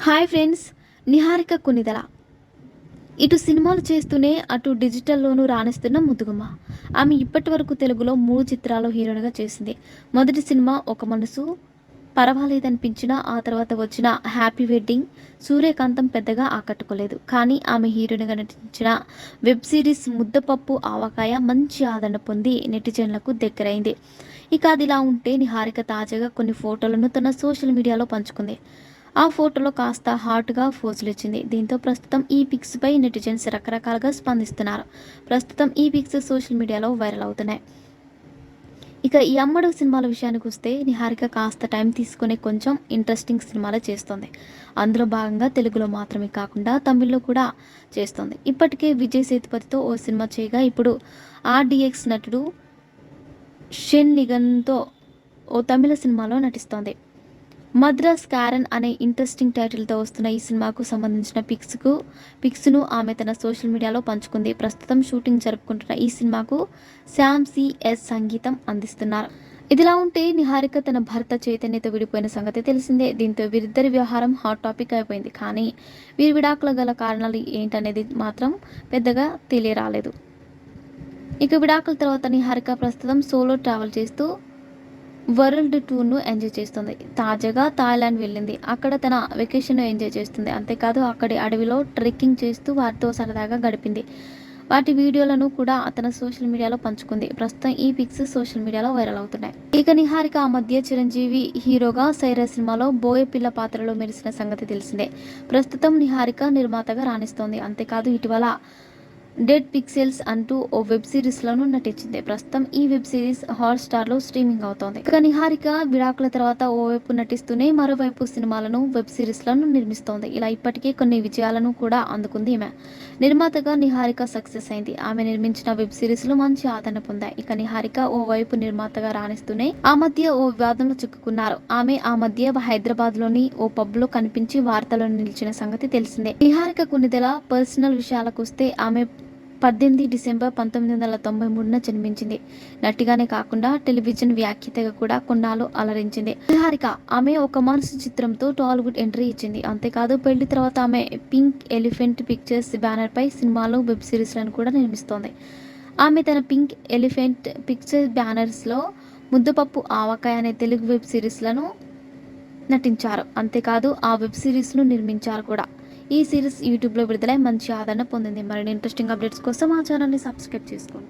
Hi friends, Niharika Konidela ఇటు సినిమాలు చేస్తూనే అటు డిజిటల్లోనూ రాణిస్తున్న ముద్దుగుమ్మ. ఆమె ఇప్పటి వరకు తెలుగులో 3 చిత్రాల్లో హీరోయిన్గా చేసింది. మొదటి సినిమా ఒక మనసు పర్వాలేదనిపించినా ఆ తర్వాత వచ్చిన హ్యాపీ వెడ్డింగ్, సూర్యకాంతం పెద్దగా ఆకట్టుకోలేదు. కానీ ఆమె హీరోయిన్గా నటించిన వెబ్ సిరీస్ ముద్దపప్పు ఆవకాయ మంచి ఆదరణ పొంది నెటిజన్లకు దగ్గరైంది. ఇక అదిలా ఉంటే నిహారిక తాజాగా కొన్ని ఫోటోలను తన సోషల్ మీడియాలో పంచుకుంది. ఆ ఫోటోలో కాస్త హాట్గా పోజులు ఇచ్చింది. దీంతో ప్రస్తుతం ఈ పిక్స్ పై నెటిజన్స్ రకరకాలుగా స్పందిస్తున్నారు. ప్రస్తుతం ఈ పిక్స్ సోషల్ మీడియాలో వైరల్ అవుతున్నాయి. ఇక ఈ అమ్మడు సినిమాల విషయానికి వస్తే నిహారిక కాస్త టైం తీసుకునే కొంచెం ఇంట్రెస్టింగ్ సినిమాలే చేస్తోంది. అందులో భాగంగా తెలుగులో మాత్రమే కాకుండా తమిళ్లో కూడా చేస్తోంది. ఇప్పటికే విజయ్ సేతుపతితో ఓ సినిమా చేయగా ఇప్పుడు ఆర్డీఎక్స్ నటుడు షెన్ నిగన్తో ఓ తమిళ సినిమాలో నటిస్తోంది. మద్రాస్ క్యారన్ అనే ఇంట్రెస్టింగ్ టైటిల్తో వస్తున్న ఈ సినిమాకు సంబంధించిన పిక్స్ను ఆమె తన సోషల్ మీడియాలో పంచుకుంది. ప్రస్తుతం షూటింగ్ జరుపుకుంటున్న ఈ సినిమాకు శ్యామ్ సిఎస్ సంగీతం అందిస్తున్నారు. ఇదిలా ఉంటే నిహారిక తన భర్త చైతన్యతో విడిపోయిన సంగతి తెలిసిందే. దీంతో వీరిద్దరి వ్యవహారం హాట్ టాపిక్ అయిపోయింది. కానీ వీరి విడాకుల గల కారణాలు ఏంటనేది మాత్రం పెద్దగా తెలియరాలేదు. ఇక విడాకుల తర్వాత నిహారిక ప్రస్తుతం సోలో ట్రావెల్ చేస్తూ వరల్డ్ టూర్ను ఎంజాయ్ చేస్తుంది. తాజాగా థాయిలాండ్ వెళ్ళింది. అక్కడ తన వెకేషన్ను ఎంజాయ్ చేస్తుంది. అంతేకాదు అక్కడి అడవిలో ట్రెక్కింగ్ చేస్తూ వారితో సరదాగా గడిపింది. వాటి వీడియోలను కూడా తన సోషల్ మీడియాలో పంచుకుంది. ప్రస్తుతం ఈ పిక్స్ సోషల్ మీడియాలో వైరల్ అవుతున్నాయి. ఇక నిహారిక ఆ మధ్య చిరంజీవి హీరోగా సైరా సినిమాలో బోయపిల్ల పాత్రలో మెరిసిన సంగతి తెలిసిందే. ప్రస్తుతం నిహారిక నిర్మాతగా రాణిస్తోంది. అంతేకాదు ఇటీవల డెడ్ పిక్సెల్స్ అంటూ ఓ వెబ్ సిరీస్లోనూ నటించింది. ప్రస్తుతం ఈ వెబ్ సిరీస్ హాట్‌స్టార్లో స్ట్రీమింగ్ అవుతోంది. ఇక నిహారిక విడాకుల తర్వాత ఓవైపు నటిస్తూనే మరోవైపు సినిమాలను, వెబ్ సిరీస్లను నిర్మిస్తోంది. ఇలా ఇప్పటికే కొన్ని విజయాలను కూడా అందుకుంది ఈమె. నిర్మాతగా నిహారిక సక్సెస్ అయింది. ఆమె నిర్మించిన వెబ్ సిరీస్లు మంచి ఆదరణ పొందాయి. ఇక నిహారిక ఓవైపు నిర్మాతగా రాణిస్తూనే ఆ మధ్య ఓ వివాదంలో చిక్కుకున్నారు. ఆమె ఆ మధ్య హైదరాబాద్లోని ఓ పబ్లో కనిపించి వార్తల్లో నిలిచిన సంగతి తెలిసిందే. నిహారిక కొన్నిదెల పర్సనల్ విషయాలకొస్తే ఆమె 18 డిసెంబర్ 1993న జన్మించింది. నటిగానే కాకుండా టెలివిజన్ వ్యాఖ్యాతగా కూడా కొన్నాళ్ళు అలరించింది. నిహారిక ఆమె ఒక మనసు చిత్రంతో టాలీవుడ్ ఎంట్రీ ఇచ్చింది. అంతేకాదు పెళ్లి తర్వాత ఆమె పింక్ ఎలిఫెంట్ పిక్చర్స్ బ్యానర్పై సినిమాలు, వెబ్ సిరీస్లను కూడా నిర్మిస్తోంది. ఆమె తన పింక్ ఎలిఫెంట్ పిక్చర్స్ బ్యానర్స్లో ముద్దపప్పు ఆవకాయ అనే తెలుగు వెబ్ సిరీస్లను నటించారు. అంతేకాదు ఆ వెబ్ సిరీస్ను నిర్మించారు కూడా. ఈ సిరీస్ యూట్యూబ్లో విడుదలై మంచి ఆదరణ పొందింది. మరిన్ని ఇంట్రెస్టింగ్ అప్డేట్స్ కోసం మా ఛానల్ని సబ్స్క్రైబ్ చేసుకోండి.